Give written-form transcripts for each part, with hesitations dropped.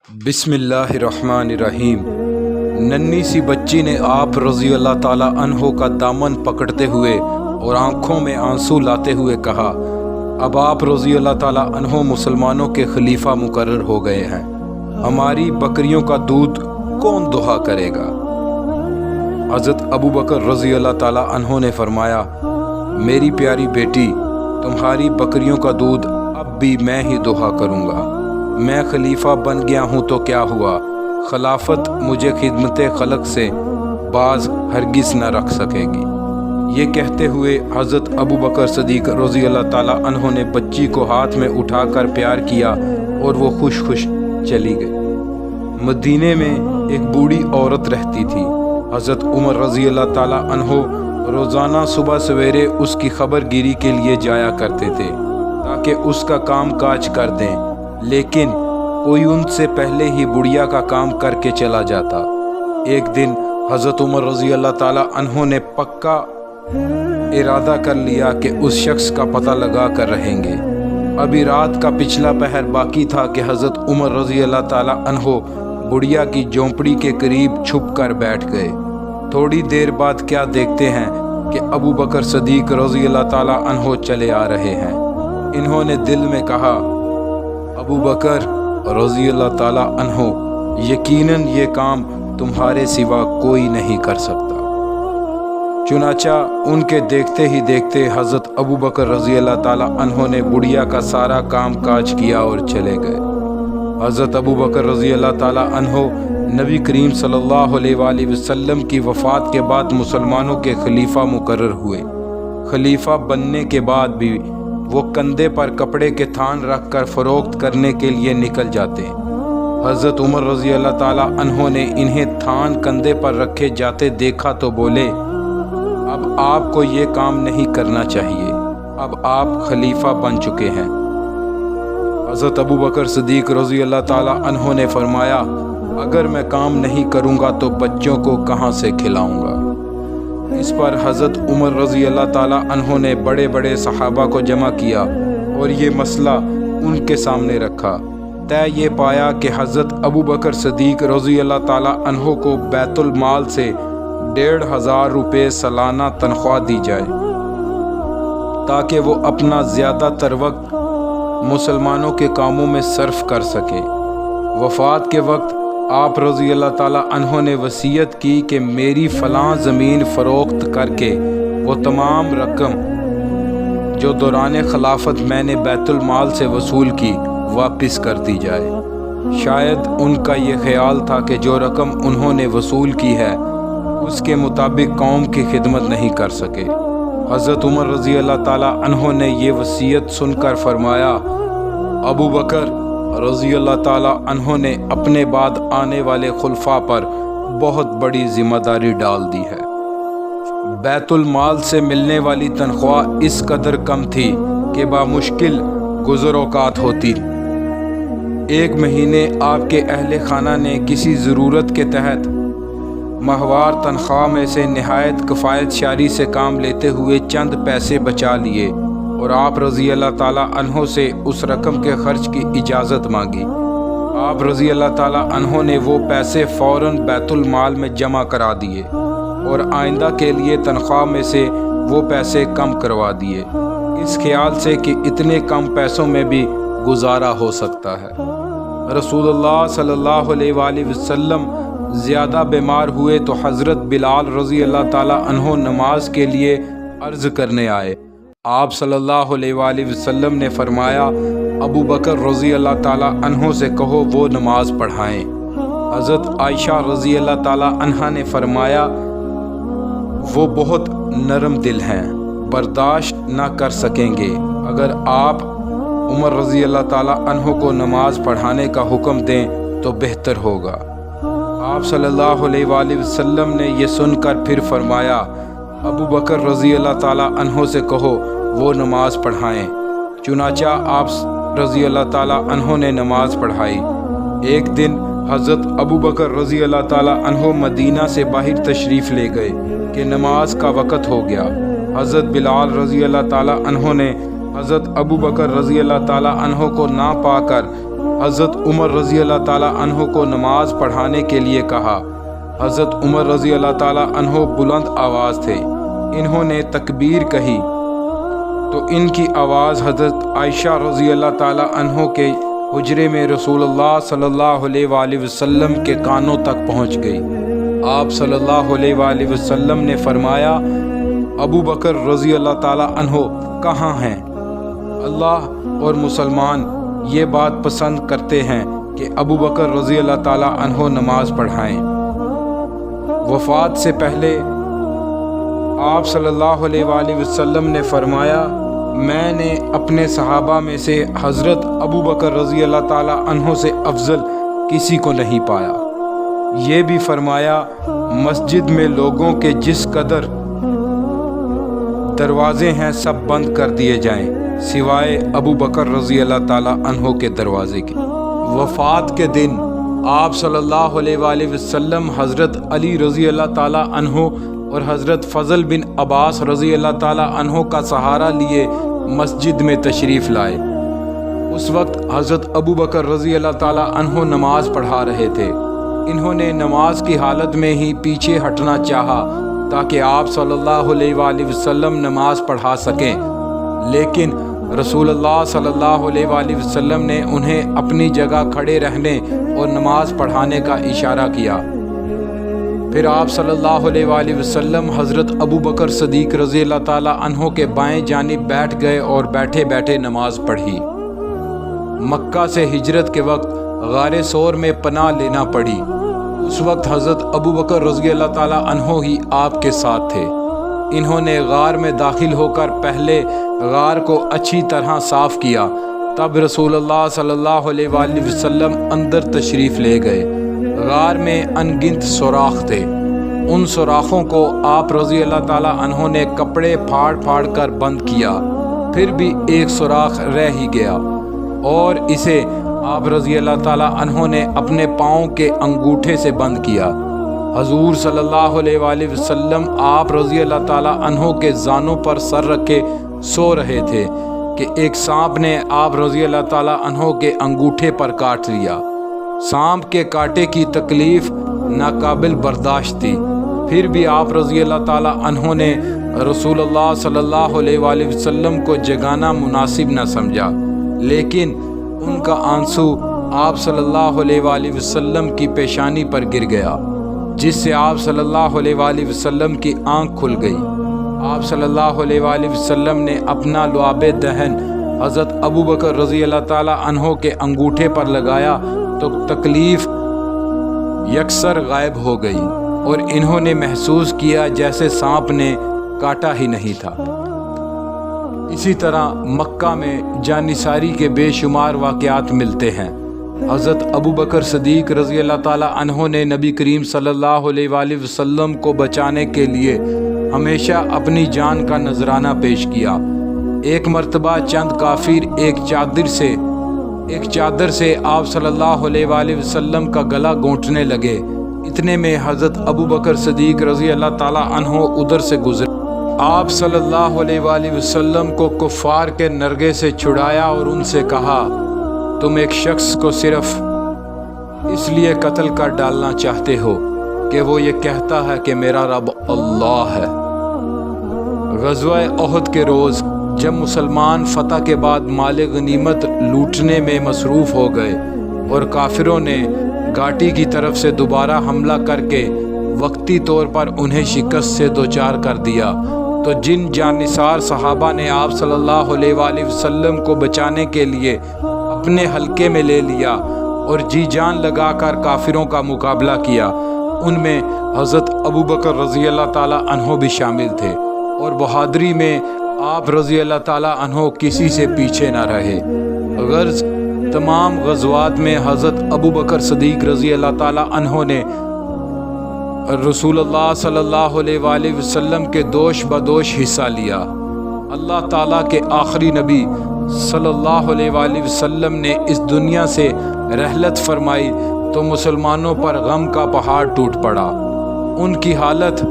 بسم اللہ الرحمن الرحیم۔ ننھی سی بچی نے آپ رضی اللہ تعالیٰ عنہ کا دامن پکڑتے ہوئے اور آنکھوں میں آنسو لاتے ہوئے کہا، اب آپ رضی اللہ تعالیٰ عنہ مسلمانوں کے خلیفہ مقرر ہو گئے ہیں، ہماری بکریوں کا دودھ کون دہا کرے گا؟ حضرت ابو بکر رضی اللہ تعالیٰ عنہ نے فرمایا، میری پیاری بیٹی، تمہاری بکریوں کا دودھ اب بھی میں ہی دہا کروں گا۔ میں خلیفہ بن گیا ہوں تو کیا ہوا، خلافت مجھے خدمت خلق سے باز ہرگز نہ رکھ سکے گی۔ یہ کہتے ہوئے حضرت ابو بکر صدیق رضی اللہ تعالیٰ عنہ نے بچی کو ہاتھ میں اٹھا کر پیار کیا اور وہ خوش خوش چلی گئی۔ مدینے میں ایک بوڑھی عورت رہتی تھی۔ حضرت عمر رضی اللہ تعالیٰ عنہ روزانہ صبح سویرے اس کی خبر گیری کے لیے جایا کرتے تھے تاکہ اس کا کام کاج کر دیں، لیکن کوئی ان سے پہلے ہی بڑھیا کا کام کر کے چلا جاتا۔ ایک دن حضرت عمر رضی اللہ تعالیٰ عنہ نے پکا ارادہ کر لیا کہ اس شخص کا پتہ لگا کر رہیں گے۔ ابھی رات کا پچھلا پہر باقی تھا کہ حضرت عمر رضی اللہ تعالیٰ عنہ بڑھیا کی جھونپڑی کے قریب چھپ کر بیٹھ گئے۔ تھوڑی دیر بعد کیا دیکھتے ہیں کہ ابو بکر صدیق رضی اللہ تعالیٰ عنہ چلے آ رہے ہیں۔ انہوں نے دل میں کہا، ابو بکر رضی اللہ تعالیٰ عنہ، یقیناً یہ کام تمہارے سوا کوئی نہیں کر سکتا۔ چنانچہ ان کے دیکھتے ہی دیکھتے حضرت ابو بکر رضی اللہ تعالیٰ عنہ نے بڑھیا کا سارا کام کاج کیا اور چلے گئے۔ حضرت ابو بکر رضی اللہ تعالیٰ عنہ نبی کریم صلی اللہ علیہ وآلہ وسلم کی وفات کے بعد مسلمانوں کے خلیفہ مقرر ہوئے۔ خلیفہ بننے کے بعد بھی وہ کندھے پر کپڑے کے تھان رکھ کر فروخت کرنے کے لیے نکل جاتے۔ حضرت عمر رضی اللہ تعالیٰ عنہ نے انہیں تھان کندھے پر رکھے جاتے دیکھا تو بولے، اب آپ کو یہ کام نہیں کرنا چاہیے، اب آپ خلیفہ بن چکے ہیں۔ حضرت ابو بکر صدیق رضی اللہ تعالیٰ عنہ نے فرمایا، اگر میں کام نہیں کروں گا تو بچوں کو کہاں سے کھلاؤں گا؟ اس پر حضرت عمر رضی اللہ تعالیٰ عنہ نے بڑے بڑے صحابہ کو جمع کیا اور یہ مسئلہ ان کے سامنے رکھا۔ طے یہ پایا کہ حضرت ابو بکر صدیق رضی اللہ تعالیٰ عنہ کو بیت المال سے 1500 روپے سالانہ تنخواہ دی جائے تاکہ وہ اپنا زیادہ تر وقت مسلمانوں کے کاموں میں صرف کر سکے۔ وفات کے وقت آپ رضی اللہ تعالیٰ عنہ نے وصیت کی کہ میری فلاں زمین فروخت کر کے وہ تمام رقم جو دوران خلافت میں نے بیت المال سے وصول کی واپس کر دی جائے۔ شاید ان کا یہ خیال تھا کہ جو رقم انہوں نے وصول کی ہے اس کے مطابق قوم کی خدمت نہیں کر سکے۔ حضرت عمر رضی اللہ تعالیٰ عنہ نے یہ وصیت سن کر فرمایا، ابو بکر رضی اللہ تعالیٰ عنہ نے اپنے بعد آنے والے خلفاء پر بہت بڑی ذمہ داری ڈال دی ہے۔ بیت المال سے ملنے والی تنخواہ اس قدر کم تھی کہ بامشکل گزر اوقات ہوتی۔ ایک مہینے آپ کے اہل خانہ نے کسی ضرورت کے تحت ماہوار تنخواہ میں سے نہایت کفایت شاری سے کام لیتے ہوئے چند پیسے بچا لیے اور آپ رضی اللہ تعالیٰ عنہ سے اس رقم کے خرچ کی اجازت مانگی۔ آپ رضی اللہ تعالیٰ عنہ نے وہ پیسے فوراً بیت المال میں جمع کرا دیے اور آئندہ کے لیے تنخواہ میں سے وہ پیسے کم کروا دیے، اس خیال سے کہ اتنے کم پیسوں میں بھی گزارا ہو سکتا ہے۔ رسول اللہ صلی اللہ علیہ وآلہ وسلم زیادہ بیمار ہوئے تو حضرت بلال رضی اللہ تعالیٰ عنہ نماز کے لیے عرض کرنے آئے۔ آپ صلی اللہ علیہ وآلہ وسلم نے فرمایا، ابو بکر رضی اللہ تعالیٰ عنہ سے کہو وہ نماز پڑھائیں۔ حضرت عائشہ رضی اللہ تعالیٰ عنہ نے فرمایا، وہ بہت نرم دل ہیں، برداشت نہ کر سکیں گے، اگر آپ عمر رضی اللہ تعالیٰ عنہ کو نماز پڑھانے کا حکم دیں تو بہتر ہوگا۔ آپ صلی اللہ علیہ وآلہ وسلم نے یہ سن کر پھر فرمایا، ابو بکر رضی اللہ تعالیٰ عنہ سے کہو وہ نماز پڑھائیں۔ چنانچہ آپ رضی اللہ تعالیٰ عنہ نے نماز پڑھائی۔ ایک دن حضرت ابو بکر رضی اللہ تعالیٰ عنہ مدینہ سے باہر تشریف لے گئے کہ نماز کا وقت ہو گیا۔ حضرت بلال رضی اللہ تعالیٰ عنہ نے حضرت ابو بکر رضی اللہ تعالیٰ عنہ کو نہ پا کر حضرت عمر رضی اللہ تعالیٰ عنہ کو نماز پڑھانے کے لیے کہا۔ حضرت عمر رضی اللہ تعالیٰ عنہ بلند آواز تھے، انہوں نے تکبیر کہی تو ان کی آواز حضرت عائشہ رضی اللہ تعالیٰ عنہ کے حجرے میں رسول اللہ صلی اللہ علیہ وآلہ وسلم کے کانوں تک پہنچ گئی۔ آپ صلی اللہ علیہ وآلہ وسلم نے فرمایا، ابو بکر رضی اللہ تعالیٰ عنہ کہاں ہیں؟ اللہ اور مسلمان یہ بات پسند کرتے ہیں کہ ابو بکر رضی اللہ تعالیٰ عنہ نماز پڑھائیں۔ وفات سے پہلے آپ صلی اللہ علیہ وآلہ وسلم نے فرمایا، میں نے اپنے صحابہ میں سے حضرت ابو بکر رضی اللہ تعالیٰ عنہ سے افضل کسی کو نہیں پایا۔ یہ بھی فرمایا، مسجد میں لوگوں کے جس قدر دروازے ہیں سب بند کر دیے جائیں سوائے ابو بکر رضی اللہ تعالیٰ عنہ کے دروازے کے۔ وفات کے دن آپ صلی اللہ علیہ وآلہ وسلم حضرت علی رضی اللہ تعالیٰ عنہ اور حضرت فضل بن عباس رضی اللہ تعالیٰ عنہ کا سہارا لیے مسجد میں تشریف لائے۔ اس وقت حضرت ابو بکر رضی اللہ تعالیٰ عنہ نماز پڑھا رہے تھے۔ انہوں نے نماز کی حالت میں ہی پیچھے ہٹنا چاہا تاکہ آپ صلی اللہ علیہ وآلہ وسلم نماز پڑھا سکیں، لیکن رسول اللہ صلی اللہ علیہ وآلہ وسلم نے انہیں اپنی جگہ کھڑے رہنے اور نماز پڑھانے کا اشارہ کیا۔ پھر آپ صلی اللہ علیہ وآلہ وسلم حضرت ابو بکر صدیق رضی اللہ تعالیٰ عنہ کے بائیں جانب بیٹھ گئے اور بیٹھے بیٹھے نماز پڑھی۔ مکہ سے ہجرت کے وقت غار ثور میں پناہ لینا پڑی۔ اس وقت حضرت ابو بکر رضی اللہ تعالیٰ عنہ ہی آپ کے ساتھ تھے۔ انہوں نے غار میں داخل ہو کر پہلے غار کو اچھی طرح صاف کیا، تب رسول اللہ صلی اللہ علیہ وآلہ وسلم اندر تشریف لے گئے۔ غار میں ان گنت سوراخ تھے، ان سوراخوں کو آپ رضی اللہ تعالیٰ عنہ نے کپڑے پھاڑ پھاڑ کر بند کیا، پھر بھی ایک سوراخ رہ ہی گیا اور اسے آپ رضی اللہ تعالیٰ عنہ نے اپنے پاؤں کے انگوٹھے سے بند کیا۔ حضور صلی اللہ علیہ وآلہ وسلم آپ رضی اللہ تعالیٰ عنہ کے زانوں پر سر رکھے سو رہے تھے کہ ایک سانپ نے آپ رضی اللہ تعالیٰ عنہ کے انگوٹھے پر کاٹ لیا۔ سانپ کے کاٹے کی تکلیف ناقابل برداشت تھی، پھر بھی آپ رضی اللہ تعالیٰ عنہ نے رسول اللہ صلی اللہ علیہ وآلہ وسلم کو جگانا مناسب نہ سمجھا، لیکن ان کا آنسو آپ صلی اللہ علیہ وآلہ وسلم کی پیشانی پر گر گیا، جس سے آپ صلی اللہ علیہ وآلہ وسلم کی آنکھ کھل گئی۔ آپ صلی اللہ علیہ وآلہ وسلم نے اپنا لعاب دہن حضرت ابو بکر رضی اللہ تعالیٰ عنہ کے انگوٹھے پر لگایا تو تکلیف یکسر غائب ہو گئی اور انہوں نے محسوس کیا جیسے سانپ نے کاٹا ہی نہیں تھا۔ اسی طرح مکہ میں جانثاری کے بے شمار واقعات ملتے ہیں۔ حضرت ابو بکر صدیق رضی اللہ تعالیٰ عنہ نے نبی کریم صلی اللہ علیہ وآلہ وسلم کو بچانے کے لیے ہمیشہ اپنی جان کا نذرانہ پیش کیا۔ ایک مرتبہ چند کافر ایک چادر سے آپ صلی اللہ علیہ وآلہ وسلم کا گلا گھونٹنے لگے، اتنے میں حضرت ابو بکر صدیق رضی اللہ تعالیٰ عنہ ادھر سے گزرے۔ آپ صلی اللہ علیہ وآلہ وسلم کو کفار کے نرغے سے چھڑایا اور ان سے کہا، تم ایک شخص کو صرف اس لیے قتل کر ڈالنا چاہتے ہو کہ وہ یہ کہتا ہے کہ میرا رب اللہ ہے۔ غزوہ احد کے روز جب مسلمان فتح کے بعد مال غنیمت لوٹنے میں مصروف ہو گئے اور کافروں نے گھاٹی کی طرف سے دوبارہ حملہ کر کے وقتی طور پر انہیں شکست سے دوچار کر دیا، تو جن جانثار صحابہ نے آپ صلی اللہ علیہ وآلہ وسلم کو بچانے کے لیے اپنے حلقے میں لے لیا اور جی جان لگا کر کافروں کا مقابلہ کیا، ان میں حضرت ابو بکر رضی اللہ تعالیٰ عنہ بھی شامل تھے، اور بہادری میں آپ رضی اللہ تعالیٰ عنہ کسی سے پیچھے نہ رہے۔ غرض تمام غزوات میں حضرت ابو بکر صدیق رضی اللہ تعالیٰ عنہ نے رسول اللہ صلی اللہ علیہ وآلہ وسلم کے دوش بدوش حصہ لیا۔ اللہ تعالیٰ کے آخری نبی صلی اللہ علیہ وآلہ وسلم نے اس دنیا سے رحلت فرمائی تو مسلمانوں پر غم کا پہاڑ ٹوٹ پڑا، ان کی حالت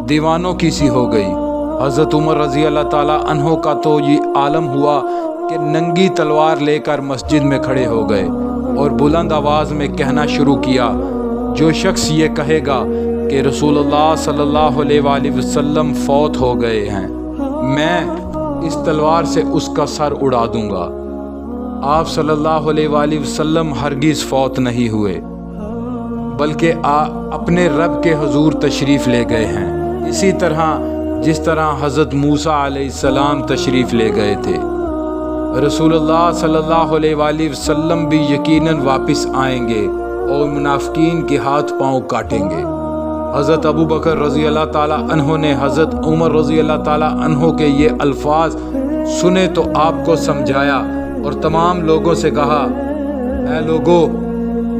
دیوانوں کی سی ہو گئی۔ حضرت عمر رضی اللہ تعالیٰ عنہ کا تو یہ عالم ہوا کہ ننگی تلوار لے کر مسجد میں کھڑے ہو گئے اور بلند آواز میں کہنا شروع کیا، جو شخص یہ کہے گا کہ رسول اللہ صلی اللہ علیہ وآلہ وسلم فوت ہو گئے ہیں، میں اس تلوار سے اس کا سر اڑا دوں گا۔ آپ صلی اللہ علیہ وآلہ وسلم ہرگز فوت نہیں ہوئے، بلکہ اپنے رب کے حضور تشریف لے گئے ہیں، اسی طرح جس طرح حضرت موسیٰ علیہ السلام تشریف لے گئے تھے۔ رسول اللہ صلی اللہ علیہ وآلہ وسلم بھی یقیناً واپس آئیں گے اور منافقین کے ہاتھ پاؤں کاٹیں گے۔ حضرت ابو بکر رضی اللہ تعالیٰ عنہ نے حضرت عمر رضی اللہ تعالیٰ عنہ کے یہ الفاظ سنے تو آپ کو سمجھایا اور تمام لوگوں سے کہا، اے لوگو،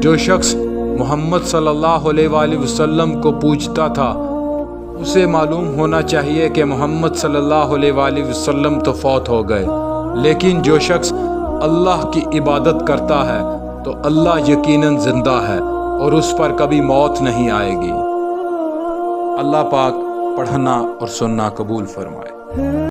جو شخص محمد صلی اللہ علیہ وآلہ وسلم کو پوچھتا تھا اسے معلوم ہونا چاہیے کہ محمد صلی اللہ علیہ وآلہ وسلم تو فوت ہو گئے، لیکن جو شخص اللہ کی عبادت کرتا ہے تو اللہ یقیناً زندہ ہے اور اس پر کبھی موت نہیں آئے گی۔ اللہ پاک پڑھنا اور سننا قبول فرمائے۔